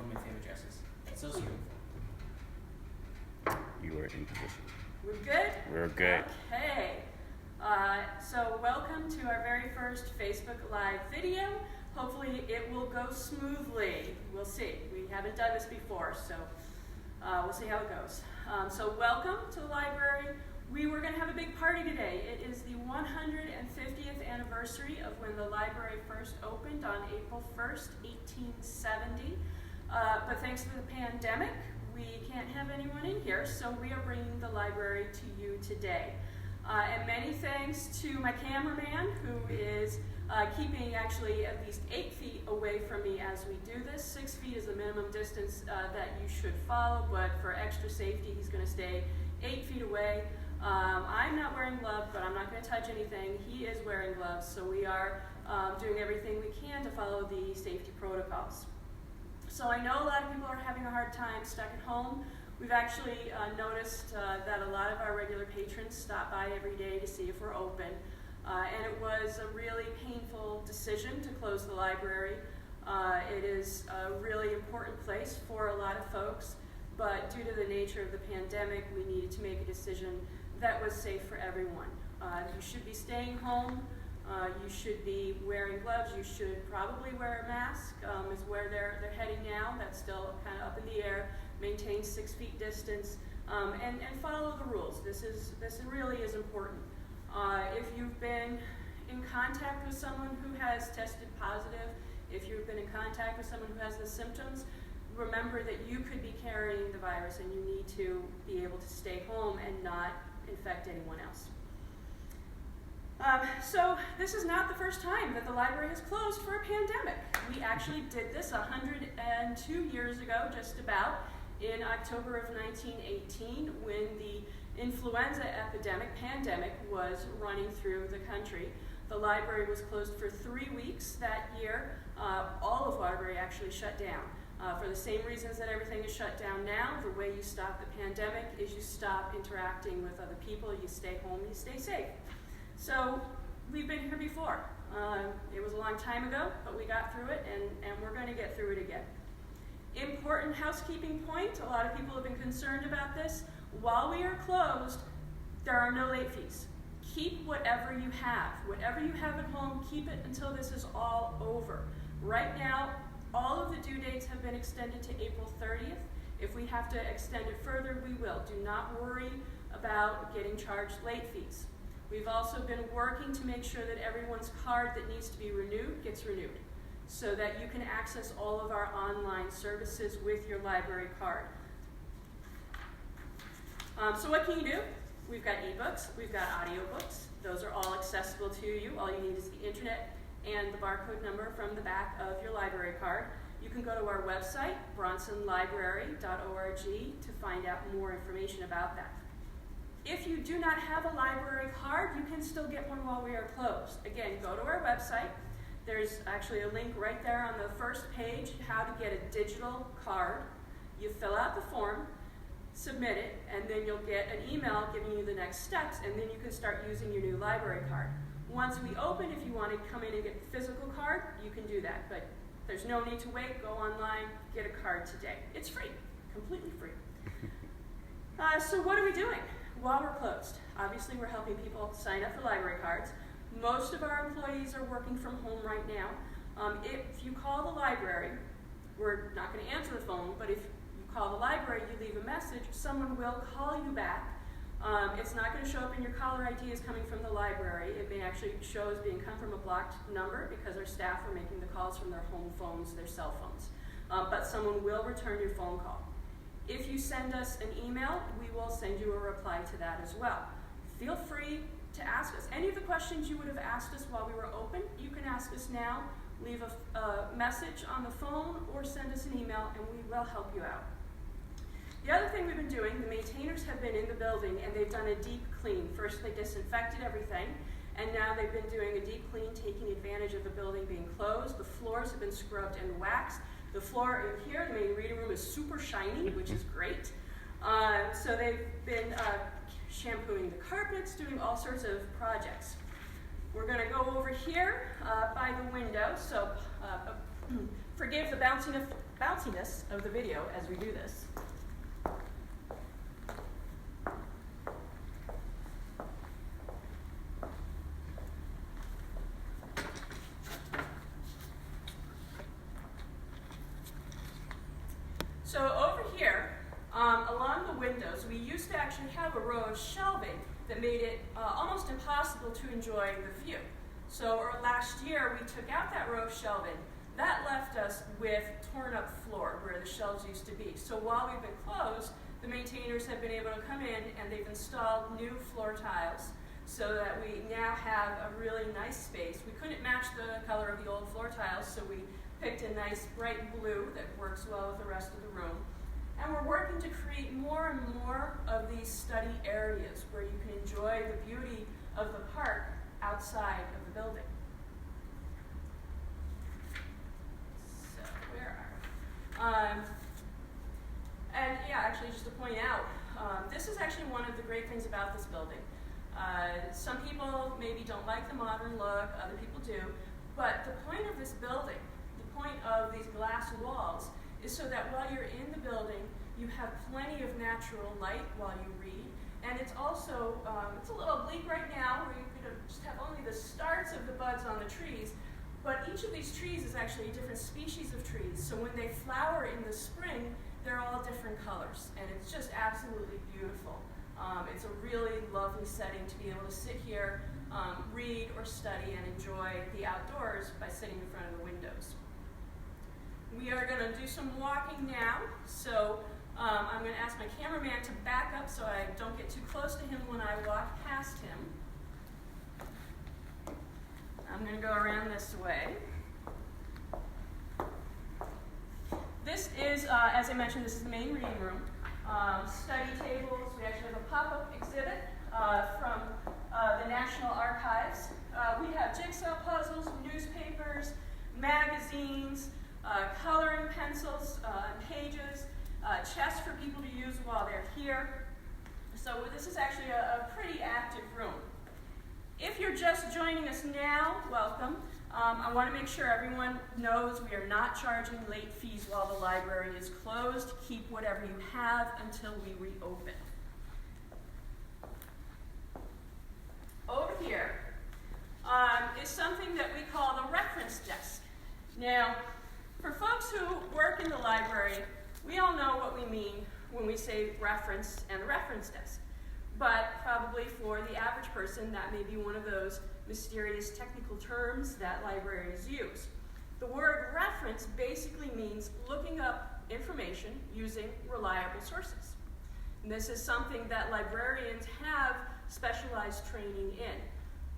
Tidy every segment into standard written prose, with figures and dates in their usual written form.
one of my favorite dresses. It's so smooth. You are in position. We're good? We're good. Okay. So welcome to our very first Facebook Live video. Hopefully it will go smoothly. We'll see. We haven't done this before, so we'll see how it goes. So welcome to the library. We were going to have a big party today. It is the 150th anniversary of when the library first opened on April 1st, 1870. But thanks to the pandemic, we can't have anyone in here, so we are bringing the library to you today. And many thanks to my cameraman, who is keeping actually at least 8 feet away from me as we do this. 6 feet is the minimum distance that you should follow, but for extra safety, he's going to stay 8 feet away. I'm not wearing gloves, but I'm not going to touch anything. He is wearing gloves, so we are doing everything we can to follow the safety protocols. So I know a lot of people are having a hard time stuck at home. We've actually noticed that a lot of our regular patrons stop by every day to see if we're open. And it was a really painful decision to close the library. It is a really important place for a lot of folks, but due to the nature of the pandemic, we needed to make a decision that was safe for everyone. You should be staying home. You should be wearing gloves. You should probably wear a mask, is where they're heading now. That's still kind of up in the air. Maintain 6 feet distance, and follow the rules. This really is important. If you've been in contact with someone who has tested positive, if you've been in contact with someone who has the symptoms, remember that you could be carrying the virus and you need to be able to stay home and not infect anyone else. So this is not the first time that the library has closed for a pandemic. We actually did this 102 years ago, just about, in October of 1918, when the influenza pandemic was running through the country. The library was closed for 3 weeks that year. All of the library actually shut down. For the same reasons that everything is shut down now, the way you stop the pandemic is you stop interacting with other people, you stay home, you stay safe. So we've been here before. It was a long time ago, but we got through it, and we're going to get through it again. Important housekeeping point, a lot of people have been concerned about this. While we are closed, there are no late fees. Keep whatever you have. Whatever you have at home, keep it until this is all over. Right now, all of the due dates have been extended to April 30th. If we have to extend it further, we will. Do not worry about getting charged late fees. We've also been working to make sure that everyone's card that needs to be renewed gets renewed, so that you can access all of our online services with your library card. So what can you do? We've got ebooks, we've got audiobooks. Those are all accessible to you. All you need is the internet and the barcode number from the back of your library card. You can go to our website, bronsonlibrary.org, to find out more information about that. If you do not have a library card, you can still get one while we are closed. Again, go to our website. There's actually a link right there on the first page, how to get a digital card. You fill out the form, submit it, and then you'll get an email giving you the next steps, and then you can start using your new library card. Once we open, if you want to come in and get the physical card, you can do that, but there's no need to wait. Go online, get a card today. It's free, completely free. So what are we doing while we're closed? Obviously, we're helping people sign up for library cards. Most of our employees are working from home right now. If you call the library, we're not going to answer the phone, but if you call the library, you leave a message, someone will call you back. It's not going to show up in your caller ID as coming from the library. It may actually show as being come from a blocked number because our staff are making the calls from their home phones, their cell phones. But someone will return your phone call. If you send us an email, we will send you a reply to that as well. Feel free to ask us any of the questions you would have asked us while we were open. You can ask us now, leave a message on the phone, or send us an email, and we will help you out. The other thing we've been doing, the maintainers have been in the building and they've done a deep clean. First they disinfected everything, and now they've been doing a deep clean, taking advantage of the building being closed. The floors have been scrubbed and waxed. The floor in here, the main reading room, is super shiny, which is great. So they've been shampooing the carpets, doing all sorts of projects. We're going to go over here by the window, so forgive the bouncing of bounciness of the video as we do this. So over here, along the windows, we used to actually have a row of shelving that made it almost impossible to enjoy the view. So last year, we took out that row of shelving. That left us with torn up floor where the shelves used to be. So while we've been closed, the maintainers have been able to come in and they've installed new floor tiles so that we now have a really nice space. We couldn't match the color of the old floor tiles, so we picked a nice bright blue that works well with the rest of the room. And we're working to create more and more of these study areas where you can enjoy the beauty of the park outside of the building. So where are we? And yeah, actually just to point out, this is actually one of the great things about this building. Some people maybe don't like the modern look, other people do, but the point of this building, the point of these glass walls, is so that while you're in the building, you have plenty of natural light while you read. And it's also, it's a little bleak right now, where you just have only the starts of the buds on the trees, but each of these trees is actually a different species of trees. So when they flower in the spring, they're all different colors, and it's just absolutely beautiful. It's a really lovely setting to be able to sit here, read or study, and enjoy the outdoors by sitting in front of the windows. We are going to do some walking now, so I'm going to ask my cameraman to back up so I don't get too close to him when I walk past him. I'm going to go around this way. This is, as I mentioned, this is the main reading room. Study tables. We actually have a pop-up exhibit from the National Archives. We have jigsaw puzzles, newspapers, magazines, coloring pencils, pages, chests for people to use while they're here. So this is actually a pretty active room. If you're just joining us now, welcome. I want to make sure everyone knows we are not charging late fees while the library is closed. Keep whatever you have until we reopen. Over here is something that we call the reference desk. Now, for folks who work in the library, we all know what we mean when we say reference and reference desk. But probably for the average person, that may be one of those mysterious technical terms that librarians use. The word reference basically means looking up information using reliable sources. And this is something that librarians have specialized training in.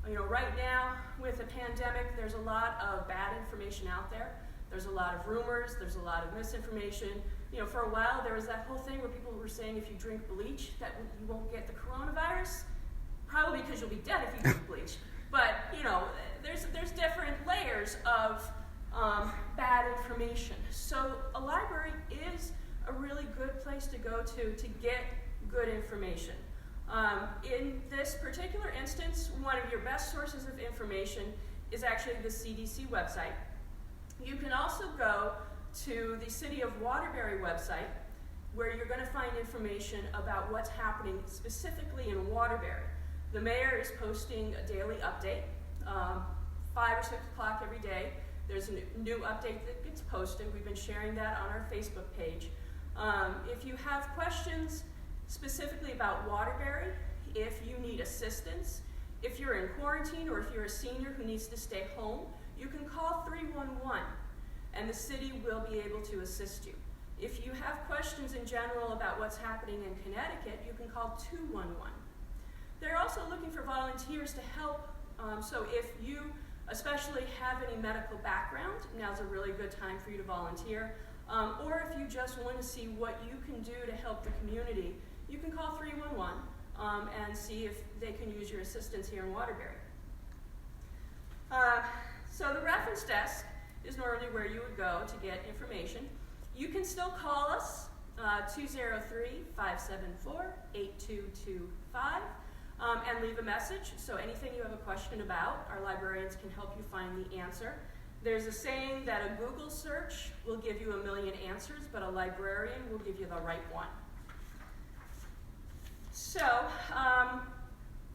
You know, right now, with the pandemic, there's a lot of bad information out there. There's a lot of rumors, there's a lot of misinformation. You know, for a while, there was that whole thing where people were saying if you drink bleach, that you won't get the coronavirus. Probably because you'll be dead if you drink bleach. But, you know, there's different layers of bad information. So a library is a really good place to go to get good information. In this particular instance, one of your best sources of information is actually the CDC website. You can also go to the City of Waterbury website, where you're going to find information about what's happening specifically in Waterbury. The mayor is posting a daily update, 5 or 6 o'clock every day. There's a new update that gets posted. We've been sharing that on our Facebook page. If you have questions specifically about Waterbury, if you need assistance, if you're in quarantine, or if you're a senior who needs to stay home, you can call 311, and the city will be able to assist you. If you have questions in general about what's happening in Connecticut, you can call 211. They're also looking for volunteers to help, so if you especially have any medical background, now's a really good time for you to volunteer. Or if you just want to see what you can do to help the community, you can call 311 and see if they can use your assistance here in Waterbury. So the reference desk is normally where you would go to get information. You can still call us, 203-574-8225, and leave a message. So anything you have a question about, our librarians can help you find the answer. There's a saying that a Google search will give you 1,000,000 answers, but a librarian will give you the right one. So,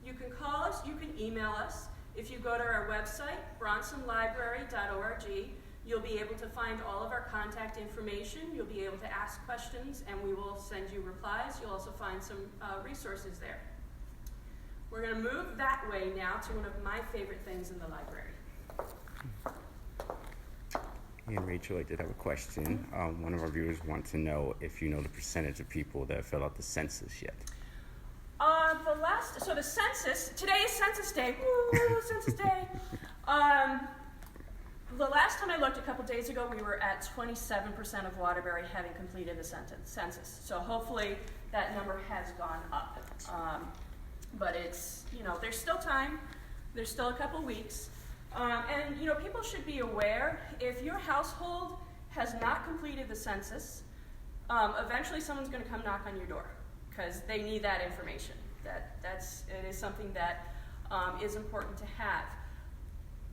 you can call us, you can email us. If you go to our website, bronsonlibrary.org, you'll be able to find all of our contact information. You'll be able to ask questions, and we will send you replies. You'll also find some resources there. We're going to move that way now to one of my favorite things in the library. And Raechel, I did have a question. One of our viewers wants to know if you know the percentage of people that fill out the census yet. The census, today is Census Day. Woo, Census Day. The last time I looked a couple days ago, we were at 27% of Waterbury having completed the census. So hopefully that number has gone up. But it's, there's still time. There's still a couple weeks. And people should be aware, if your household has not completed the census, eventually someone's going to come knock on your door because they need that information. It is something that is important to have.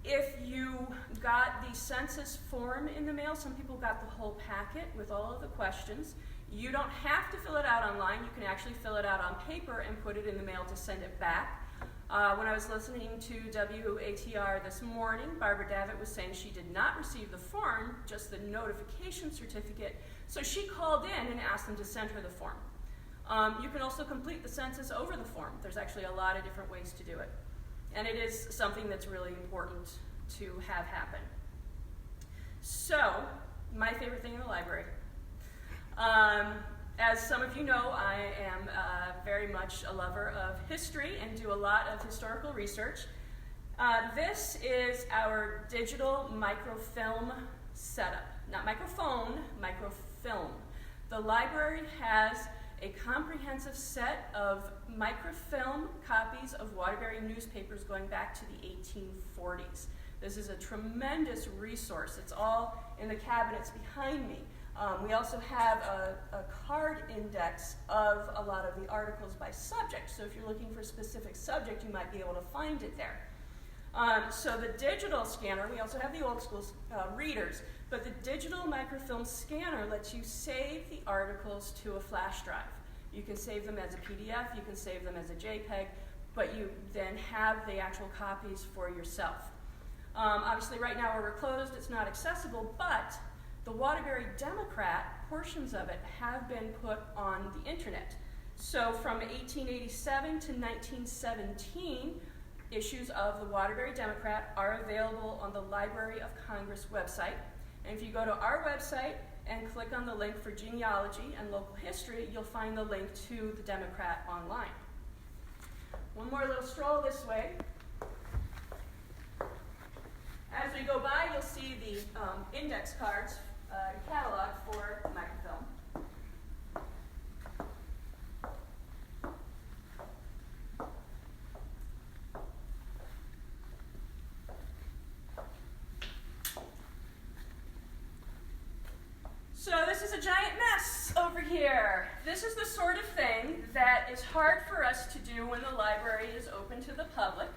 If you got the census form in the mail, some people got the whole packet with all of the questions. You don't have to fill it out online. You can actually fill it out on paper and put it in the mail to send it back. When I was listening to WATR this morning, Barbara Davitt was saying she did not receive the form, just the notification certificate. So she called in and asked them to send her the form. You can also complete the census over the form. There's actually a lot of different ways to do it. And it is something that's really important to have happen. So, my favorite thing in the library. As some of you know, I am very much a lover of history and do a lot of historical research. This is our digital microfilm setup. Not microphone, microfilm. The library has a comprehensive set of microfilm copies of Waterbury newspapers going back to the 1840s. This is a tremendous resource. It's all in the cabinets behind me. We also have a card index of a lot of the articles by subject. So if you're looking for a specific subject, you might be able to find it there. So the digital scanner, we also have the old school readers, but the digital microfilm scanner lets you save the articles to a flash drive. You can save them as a PDF, you can save them as a JPEG, but you then have the actual copies for yourself. Obviously right now we're closed, it's not accessible, but the Waterbury Democrat, portions of it have been put on the internet. So from 1887 to 1917, issues of the Waterbury Democrat are available on the Library of Congress website. And if you go to our website and click on the link for genealogy and local history, you'll find the link to the Democrat online. One more little stroll this way. As we go by, you'll see the index cards, catalog for the microfilm. So this is a giant mess over here. This is the sort of thing that is hard for us to do when the library is open to the public.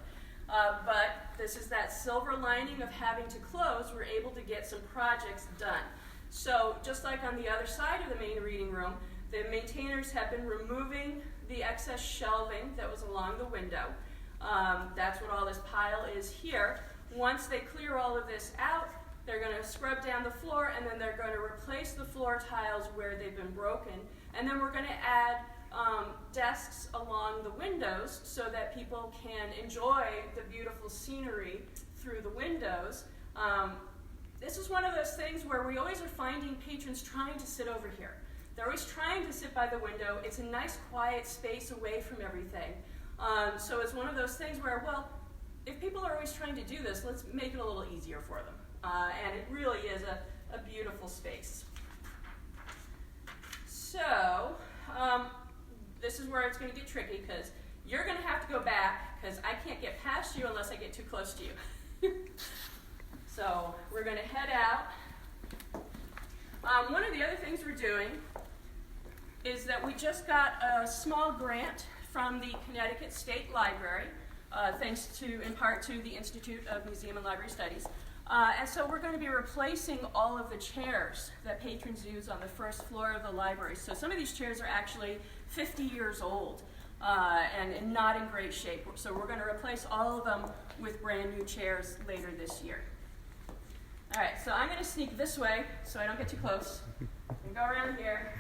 But this is that silver lining of having to close. We're able to get some projects done. So just like on the other side of the main reading room, the maintainers have been removing the excess shelving that was along the window. That's what all this pile is here. Once they clear all of this out, they're going to scrub down the floor, and then they're going to replace the floor tiles where they've been broken. And then we're going to add desks along the windows so that people can enjoy the beautiful scenery through the windows. This is one of those things where we always are finding patrons trying to sit over here. They're always trying to sit by the window. It's a nice, quiet space away from everything. So it's one of those things where, well, if people are always trying to do this, let's make it a little easier for them. And it really is a beautiful space. So, this is where it's going to get tricky because you're going to have to go back because I can't get past you unless I get too close to you. So, we're going to head out. One of the other things we're doing is that we just got a small grant from the Connecticut State Library, thanks in part to the Institute of Museum and Library Studies. And so we're going to be replacing all of the chairs that patrons use on the first floor of the library. So some of these chairs are actually 50 years old and not in great shape. So we're going to replace all of them with brand new chairs later this year. All right, so I'm going to sneak this way so I don't get too close. And go around here.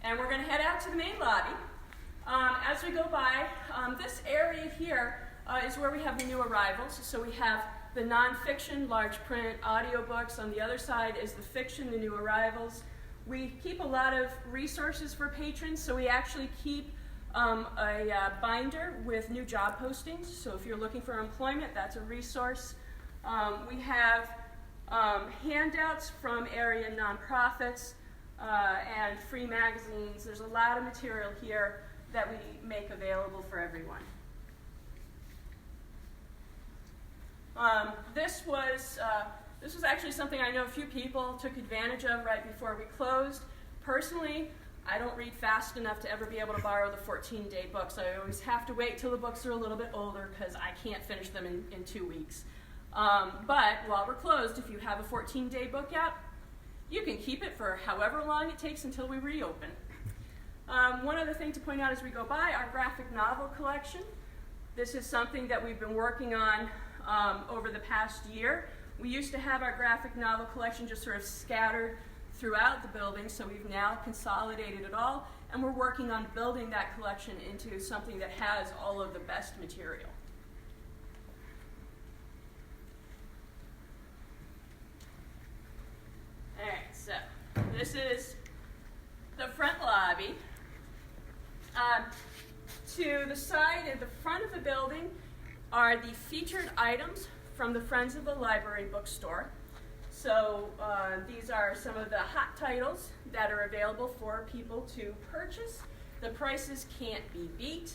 And we're going to head out to the main lobby. As we go by, this area here is where we have the new arrivals. So we have the nonfiction, large print, audiobooks. On the other side is the fiction, the new arrivals. We keep a lot of resources for patrons, so we actually keep a binder with new job postings. So if you're looking for employment, that's a resource. We have handouts from area nonprofits and free magazines. There's a lot of material here that we make available for everyone. This was actually something I know a few people took advantage of right before we closed. Personally, I don't read fast enough to ever be able to borrow the 14-day books. I always have to wait till the books are a little bit older because I can't finish them in 2 weeks. But while we're closed, if you have a 14-day book out, you can keep it for however long it takes until we reopen. One other thing to point out as we go by, our graphic novel collection. This is something that we've been working on over the past year. We used to have our graphic novel collection just sort of scattered throughout the building, so we've now consolidated it all, and we're working on building that collection into something that has all of the best material. All right, so this is the front lobby. To the side at the front of the building are the featured items from the Friends of the Library bookstore. So these are some of the hot titles that are available for people to purchase. The prices can't be beat.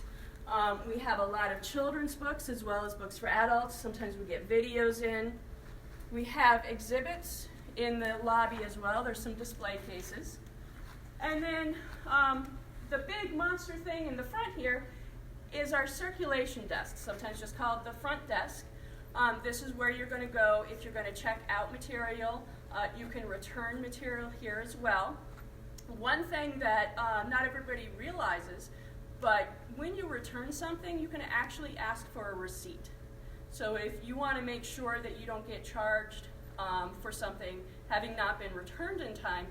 We have a lot of children's books as well as books for adults. Sometimes we get videos in. We have exhibits in the lobby as well. There's some display cases. And then the big monster thing in the front here is our circulation desk, sometimes just called the front desk. This is where you're going to go if you're going to check out material. You can return material here as well. One thing that not everybody realizes, but when you return something, you can actually ask for a receipt. So if you want to make sure that you don't get charged for something having not been returned in time,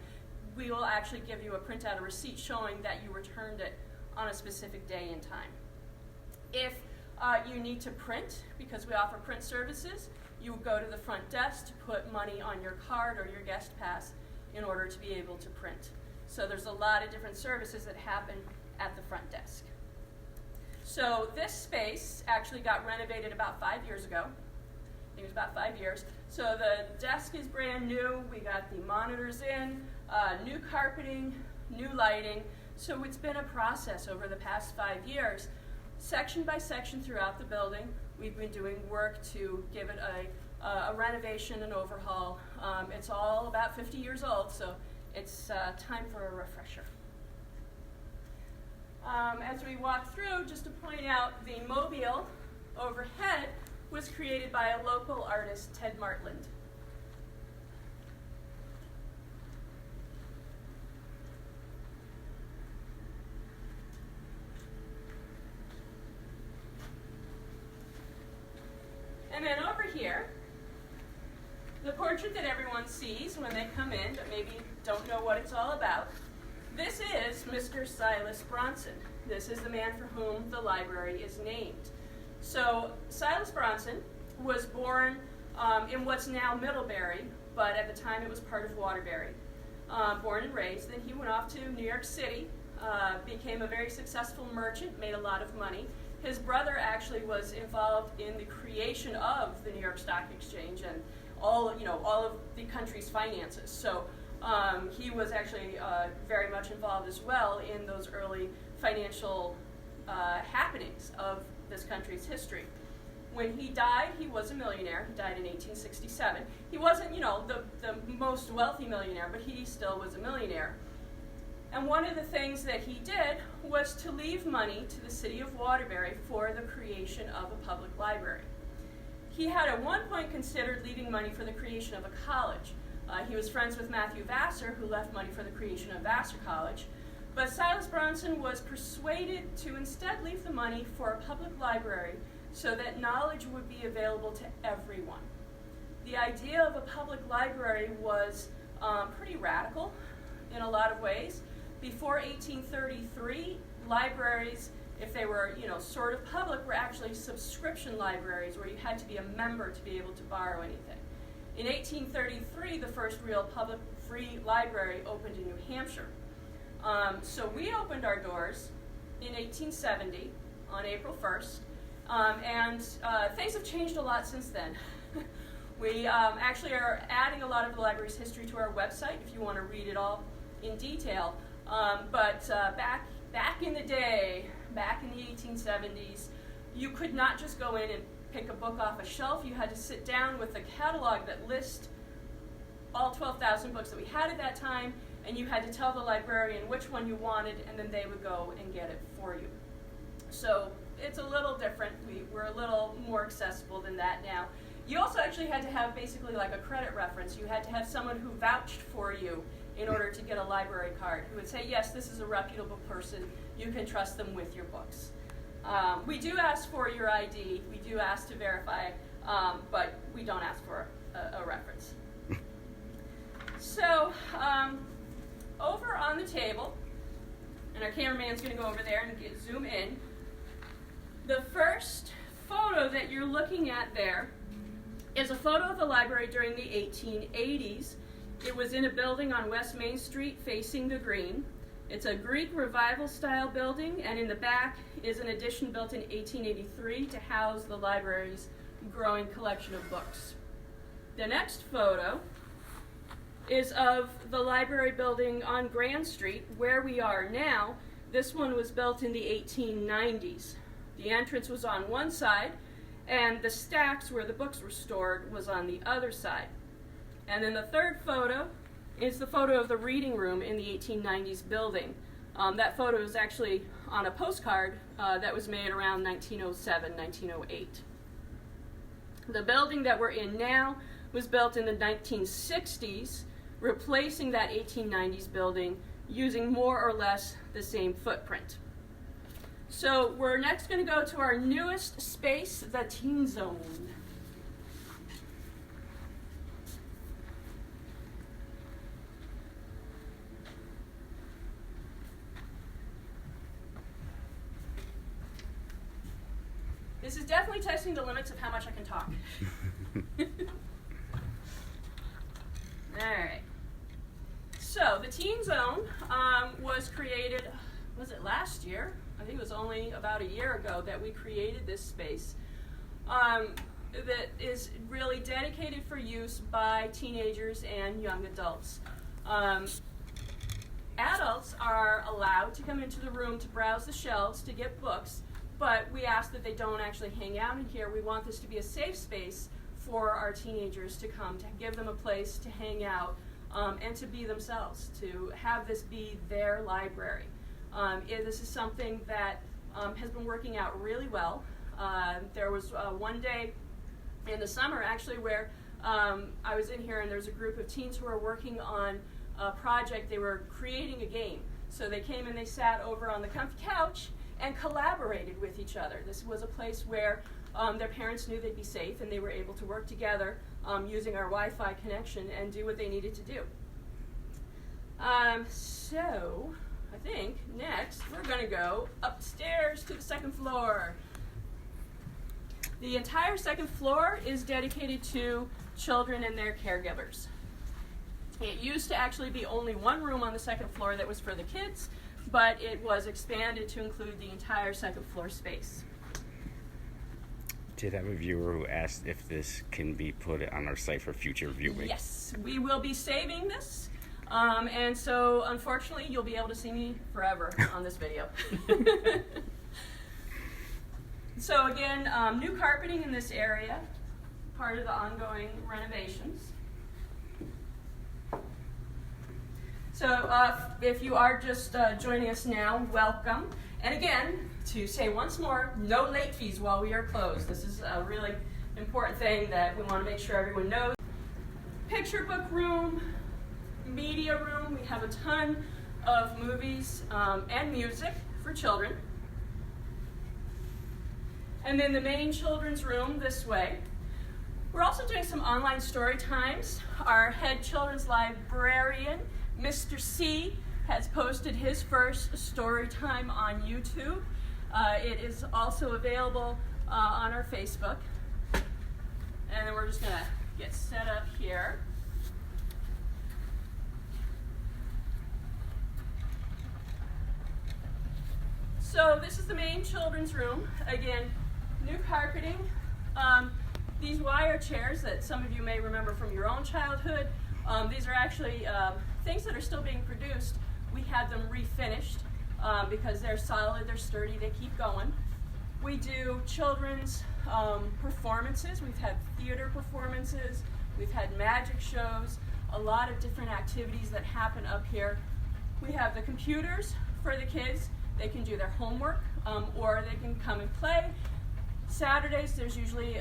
we will actually give you a printout, a receipt showing that you returned it on a specific day and time. If you need to print, because we offer print services, you will go to the front desk to put money on your card or your guest pass in order to be able to print. So there's a lot of different services that happen at the front desk. So this space actually got renovated about 5 years ago. I think it was about 5 years. So the desk is brand new. We got the monitors in, new carpeting, new lighting. So it's been a process over the past 5 years. Section by section throughout the building, we've been doing work to give it a renovation and overhaul. It's all about 50 years old, so it's time for a refresher. As we walk through, just to point out, the mobile overhead was created by a local artist, Ted Martland. And then over here, the portrait that everyone sees when they come in, but maybe don't know what it's all about. This is Mr. Silas Bronson. This is the man for whom the library is named. So Silas Bronson was born in what's now Middlebury, but at the time it was part of Waterbury. Born and raised. Then he went off to New York City, became a very successful merchant, made a lot of money. His brother actually was involved in the creation of the New York Stock Exchange and all of the country's finances. So he was actually very much involved as well in those early financial happenings of this country's history. When he died, he was a millionaire. He died in 1867. He wasn't, the most wealthy millionaire, but he still was a millionaire. And one of the things that he did was to leave money to the city of Waterbury for the creation of a public library. He had at one point considered leaving money for the creation of a college. He was friends with Matthew Vassar, who left money for the creation of Vassar College. But Silas Bronson was persuaded to instead leave the money for a public library so that knowledge would be available to everyone. The idea of a public library was pretty radical in a lot of ways. Before 1833, libraries, if they were, sort of public, were actually subscription libraries where you had to be a member to be able to borrow anything. In 1833, the first real public free library opened in New Hampshire. So we opened our doors in 1870 on April 1st, and things have changed a lot since then. We actually are adding a lot of the library's history to our website if you want to read it all in detail. But back in the day, back in the 1870s, you could not just go in and pick a book off a shelf. You had to sit down with a catalog that lists all 12,000 books that we had at that time, and you had to tell the librarian which one you wanted, and then they would go and get it for you. So it's a little different. We're a little more accessible than that now. You also actually had to have basically like a credit reference. You had to have someone who vouched for you in order to get a library card, who would say, yes, this is a reputable person, you can trust them with your books. We do ask for your ID, we do ask to verify, but we don't ask for a reference. So, over on the table, and our cameraman's going to go over there and zoom in, the first photo that you're looking at there is a photo of the library during the 1880s. It was in a building on West Main Street facing the green. It's a Greek Revival style building, and in the back is an addition built in 1883 to house the library's growing collection of books. The next photo is of the library building on Grand Street, where we are now. This one was built in the 1890s. The entrance was on one side, and the stacks where the books were stored was on the other side. And then the third photo is the photo of the reading room in the 1890s building. That photo is actually on a postcard that was made around 1907, 1908. The building that we're in now was built in the 1960s, replacing that 1890s building using more or less the same footprint. So we're next going to go to our newest space, the Teen Zone. This is definitely testing the limits of how much I can talk. All right. So the Teen Zone was created, was it last year? I think it was only about a year ago that we created this space that is really dedicated for use by teenagers and young adults. Adults are allowed to come into the room to browse the shelves to get books, but we ask that they don't actually hang out in here. We want this to be a safe space for our teenagers to come, to give them a place to hang out and to be themselves, to have this be their library. This is something that has been working out really well. There was one day in the summer actually where I was in here and there was a group of teens who were working on a project. They were creating a game. So they came and they sat over on the comfy couch and collaborated with each other. This was a place where their parents knew they'd be safe and they were able to work together using our Wi-Fi connection and do what they needed to do. So I think next we're going to go upstairs to the second floor. The entire second floor is dedicated to children and their caregivers. It used to actually be only one room on the second floor that was for the kids, but it was expanded to include the entire second floor space. Did have a viewer who asked if this can be put on our site for future viewing? Yes, we will be saving this, and so unfortunately you'll be able to see me forever on this video. So again, new carpeting in this area, part of the ongoing renovations. So if you are just joining us now, welcome. And again, to say once more, no late fees while we are closed. This is a really important thing that we want to make sure everyone knows. Picture book room, media room. We have a ton of movies and music for children. And then the main children's room this way. We're also doing some online story times. Our head children's librarian, Mr. C, has posted his first story time on YouTube. It is also available on our Facebook. And then we're just going to get set up here. So this is the main children's room. Again, new carpeting. These wire chairs that some of you may remember from your own childhood, these are actually things that are still being produced. We had them refinished because they're solid, they're sturdy, they keep going. We do children's performances. We've had theater performances, we've had magic shows, a lot of different activities that happen up here. We have the computers for the kids. They can do their homework or they can come and play. Saturdays, there's usually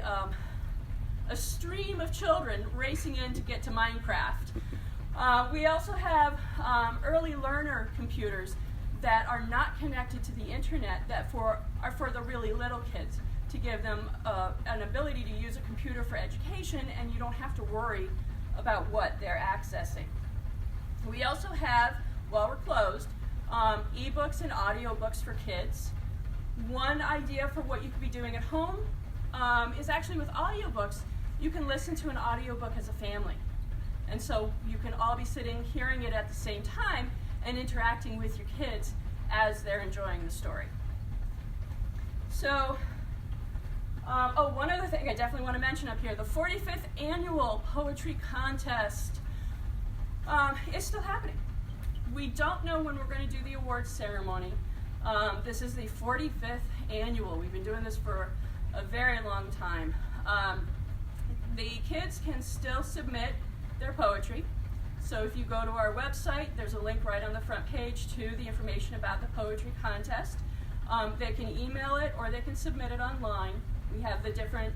a stream of children racing in to get to Minecraft. We also have early learner computers that are not connected to the internet that are for the really little kids, to give them an ability to use a computer for education, and you don't have to worry about what they're accessing. We also have, while we're closed, ebooks and audiobooks for kids. One idea for what you could be doing at home is actually with audiobooks, you can listen to an audiobook as a family. And so you can all be sitting, hearing it at the same time, and interacting with your kids as they're enjoying the story. So, one other thing I definitely want to mention up here, the 45th annual poetry contest is still happening. We don't know when we're going to do the awards ceremony. This is the 45th annual. We've been doing this for a very long time. The kids can still submit their poetry. So if you go to our website, there's a link right on the front page to the information about the poetry contest. They can email it or they can submit it online. We have the different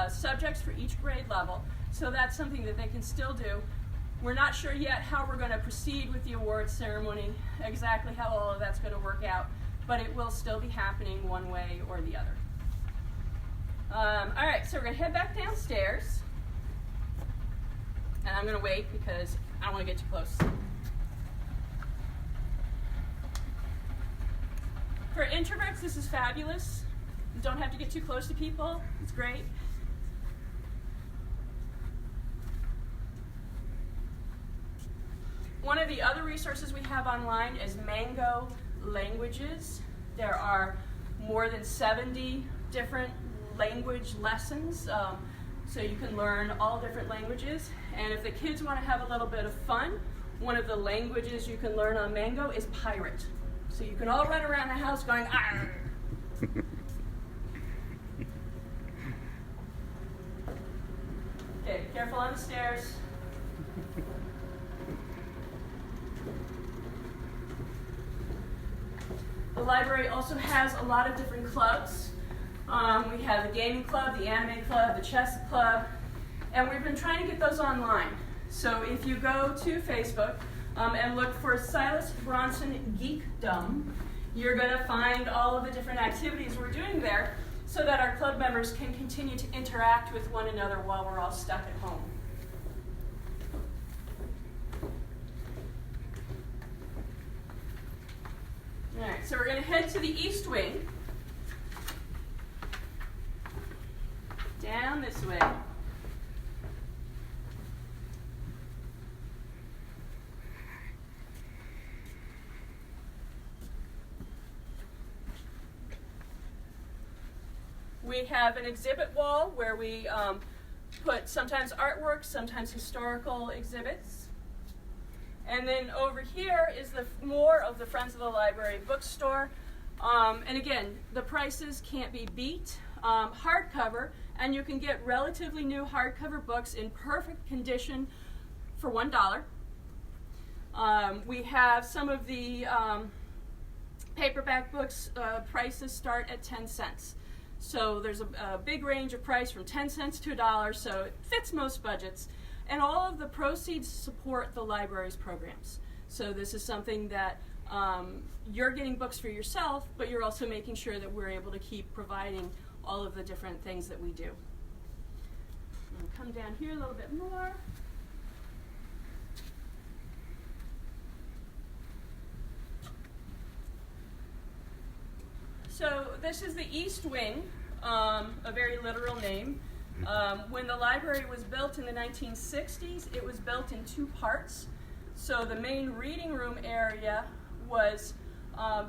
subjects for each grade level. So that's something that they can still do. We're not sure yet how we're going to proceed with the awards ceremony, exactly how all of that's going to work out, but it will still be happening one way or the other. All right, so we're going to head back downstairs. And I'm going to wait because I don't want to get too close. For introverts, this is fabulous. You don't have to get too close to people. It's great. One of the other resources we have online is Mango Languages. There are more than 70 different language lessons, so you can learn all different languages. And if the kids want to have a little bit of fun, one of the languages you can learn on Mango is pirate. So you can all run around the house going, "Arr!" Okay, careful on the stairs. The library also has a lot of different clubs. We have the gaming club, the anime club, the chess club, and we've been trying to get those online. So if you go to Facebook and look for Silas Bronson Geekdom, you're going to find all of the different activities we're doing there so that our club members can continue to interact with one another while we're all stuck at home. All right, so we're going to head to the east wing. Down this way. We have an exhibit wall where we put sometimes artwork, sometimes historical exhibits. And then over here is more of the Friends of the Library bookstore. And again, the prices can't be beat. Hardcover, and you can get relatively new hardcover books in perfect condition for $1. We have some of the paperback books, prices start at 10 cents. So there's a big range of price from 10 cents to $1, so it fits most budgets. And all of the proceeds support the library's programs. So this is something that you're getting books for yourself, but you're also making sure that we're able to keep providing all of the different things that we do. I'm going to come down here a little bit more. So this is the East Wing, a very literal name. When the library was built in the 1960s, it was built in two parts. So the main reading room area was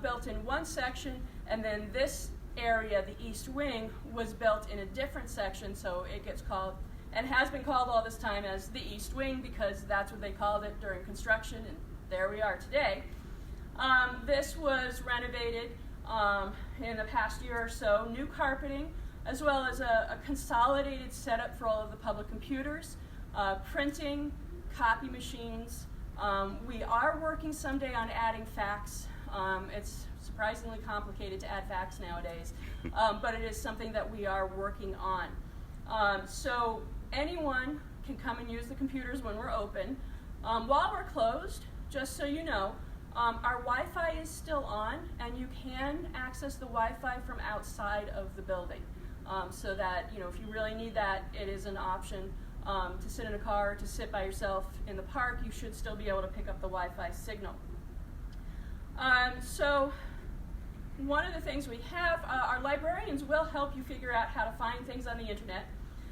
built in one section, and then this area, the East Wing, was built in a different section, so it gets called, and has been called all this time, as the East Wing, because that's what they called it during construction, and there we are today. This was renovated in the past year or so, new carpeting, as well as a consolidated setup for all of the public computers, printing, copy machines. We are working someday on adding fax. It's surprisingly complicated to add fax nowadays, but it is something that we are working on. So anyone can come and use the computers when we're open. While we're closed, just so you know, our Wi-Fi is still on, and you can access the Wi-Fi from outside of the building. So that, you know, if you really need that, it is an option to sit in a car, to sit by yourself in the park. You should still be able to pick up the Wi-Fi signal. So one of the things we have, our librarians will help you figure out how to find things on the internet,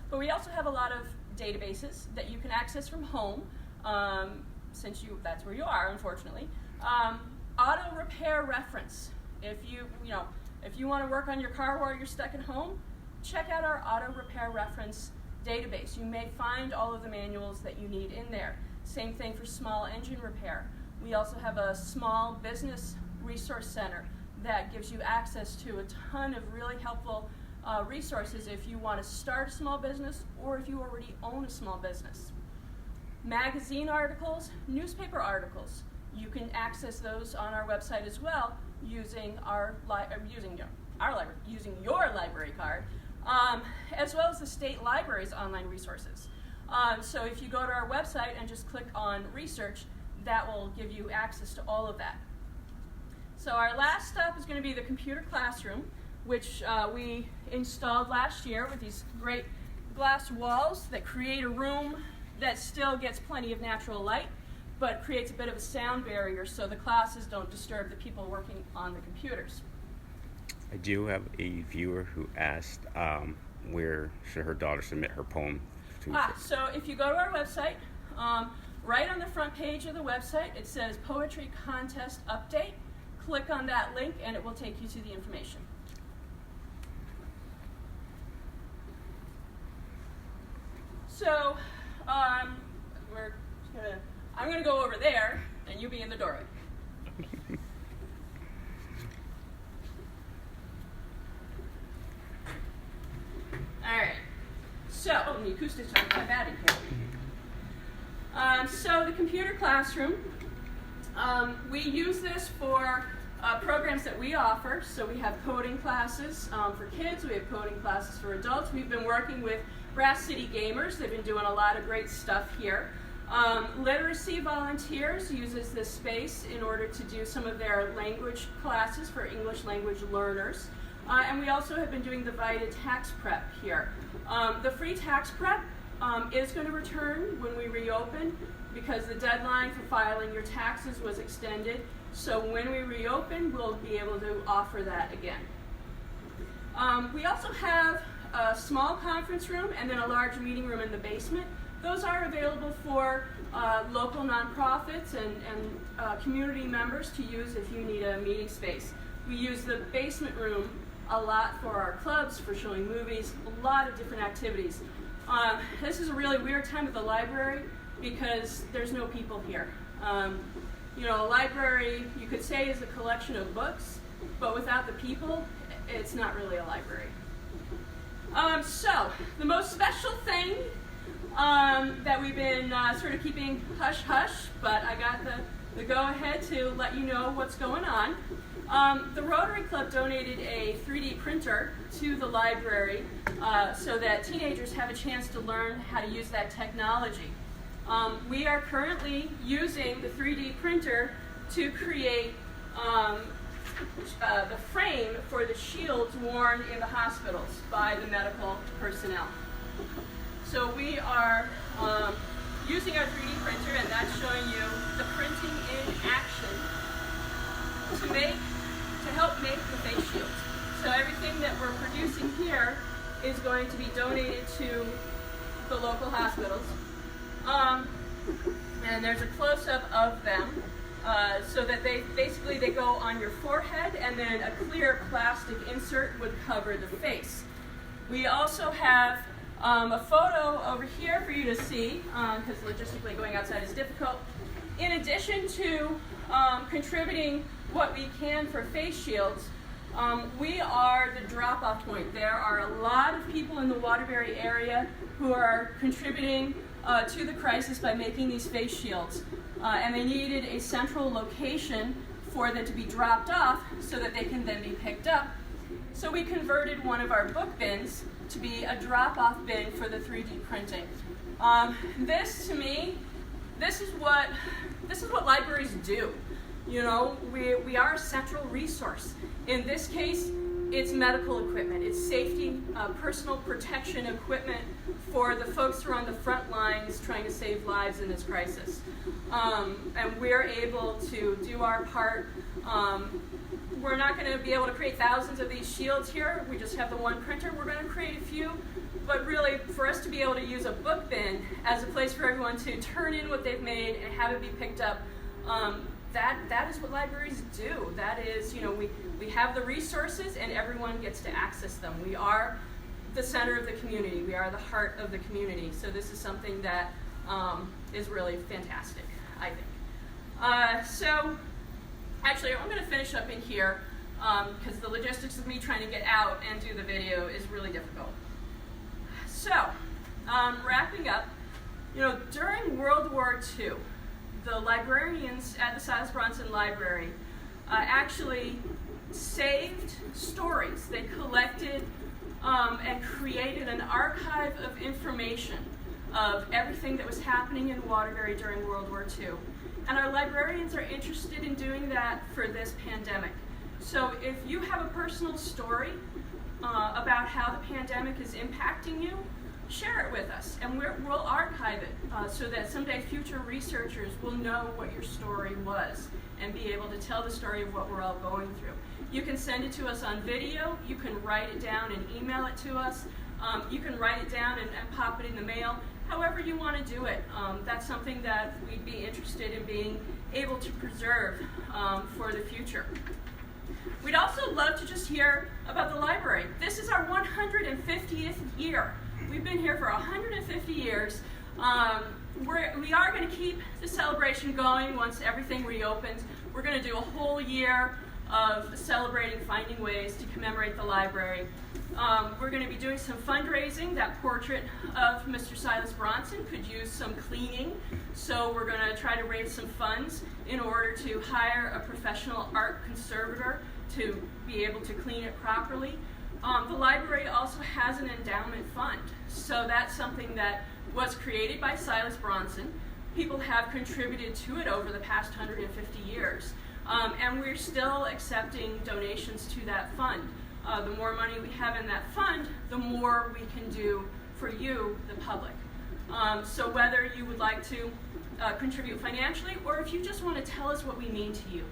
but we also have a lot of databases that you can access from home, since that's where you are, unfortunately. Auto repair reference. If you want to work on your car while you're stuck at home, check out our auto repair reference database. You may find all of the manuals that you need in there. Same thing for small engine repair. We also have a small business resource center that gives you access to a ton of really helpful resources if you want to start a small business or if you already own a small business. Magazine articles, newspaper articles. You can access those on our website as well using using your library card, as well as the state library's online resources. So if you go to our website and just click on research, that will give you access to all of that. So our last stop is going to be the computer classroom, which we installed last year with these great glass walls that create a room that still gets plenty of natural light, but creates a bit of a sound barrier so the classes don't disturb the people working on the computers. I do have a viewer who asked where should her daughter submit her poem to. So if you go to our website, right on the front page of the website, it says Poetry Contest Update. Click on that link and it will take you to the information. So I'm going to go over there and you be in the doorway. All right. So, the acoustics aren't that bad in here. So the computer classroom, we use this for programs that we offer. So we have coding classes for kids. We have coding classes for adults. We've been working with Brass City Gamers. They've been doing a lot of great stuff here. Literacy Volunteers uses this space in order to do some of their language classes for English language learners. And we also have been doing the VITA tax prep here. The free tax prep is going to return when we reopen because the deadline for filing your taxes was extended. So when we reopen, we'll be able to offer that again. We also have a small conference room and then a large meeting room in the basement. Those are available for local nonprofits and community members to use if you need a meeting space. We use the basement room a lot for our clubs, for showing movies, a lot of different activities. This is a really weird time at the library because there's no people here. A library, you could say, is a collection of books, but without the people, it's not really a library. So, the most special thing that we've been sort of keeping hush-hush, but I got the the go-ahead to let you know what's going on. The Rotary Club donated a 3D printer to the library so that teenagers have a chance to learn how to use that technology. We are currently using the 3D printer to create the frame for the shields worn in the hospitals by the medical personnel. So we are using our 3D printer, and that's showing you the printing in action to help make the face shields. So everything that we're producing here is going to be donated to the local hospitals. And there's a close-up of them so that they go on your forehead, and then a clear plastic insert would cover the face. We also have a photo over here for you to see, because logistically going outside is difficult. In addition to contributing what we can for face shields, we are the drop-off point. There are a lot of people in the Waterbury area who are contributing to the crisis by making these face shields. And they needed a central location for them to be dropped off so that they can then be picked up. So we converted one of our book bins to be a drop-off bin for the 3D printing. This, to me, this is what libraries do. You know, we are a central resource. In this case, it's medical equipment. It's safety, personal protection equipment for the folks who are on the front lines trying to save lives in this crisis. And we're able to do our part. We're not going to be able to create thousands of these shields here. We just have the one printer. We're going to create a few. But really, for us to be able to use a book bin as a place for everyone to turn in what they've made and have it be picked up, that is what libraries do. That is, you know, we have the resources and everyone gets to access them. We are the center of the community. We are the heart of the community. So this is something that is really fantastic, I think. So actually, I'm going to finish up in here because the logistics of me trying to get out and do the video is really difficult. So, wrapping up, you know, during World War II, the librarians at the Silas Bronson Library actually saved stories. They collected and created an archive of information of everything that was happening in Waterbury during World War II. And our librarians are interested in doing that for this pandemic. So if you have a personal story about how the pandemic is impacting you, share it with us, and we'll archive it so that someday future researchers will know what your story was and be able to tell the story of what we're all going through. You can send it to us on video, you can write it down and email it to us, you can write it down and pop it in the mail, however you want to do it. That's something that we'd be interested in being able to preserve for the future. We'd also love to just hear about the library. This is our 150th year. We've been here for 150 years. We are going to keep the celebration going once everything reopens. We're going to do a whole year of celebrating, finding ways to commemorate the library. We're going to be doing some fundraising. That portrait of Mr. Silas Bronson could use some cleaning, so we're going to try to raise some funds in order to hire a professional art conservator to be able to clean it properly. The library also has an endowment fund, so that's something that was created by Silas Bronson. People have contributed to it over the past 150 years, and we're still accepting donations to that fund. The more money we have in that fund, the more we can do for you, the public. So whether you would like to contribute financially, or if you just want to tell us what we mean to you,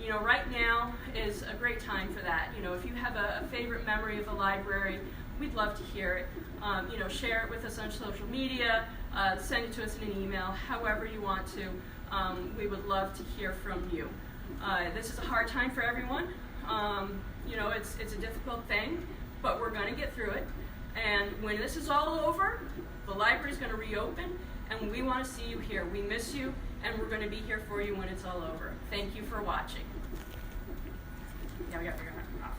you know, right now is a great time for that. You know, if you have a favorite memory of the library, we'd love to hear it. You know, share it with us on social media, send it to us in an email, however you want to. We would love to hear from you. This is a hard time for everyone. You know, it's a difficult thing, but we're going to get through it. And when this is all over, the library's going to reopen, and we want to see you here. We miss you, and we're going to be here for you when it's all over. Thank you for watching. Yeah, we got to figure it out.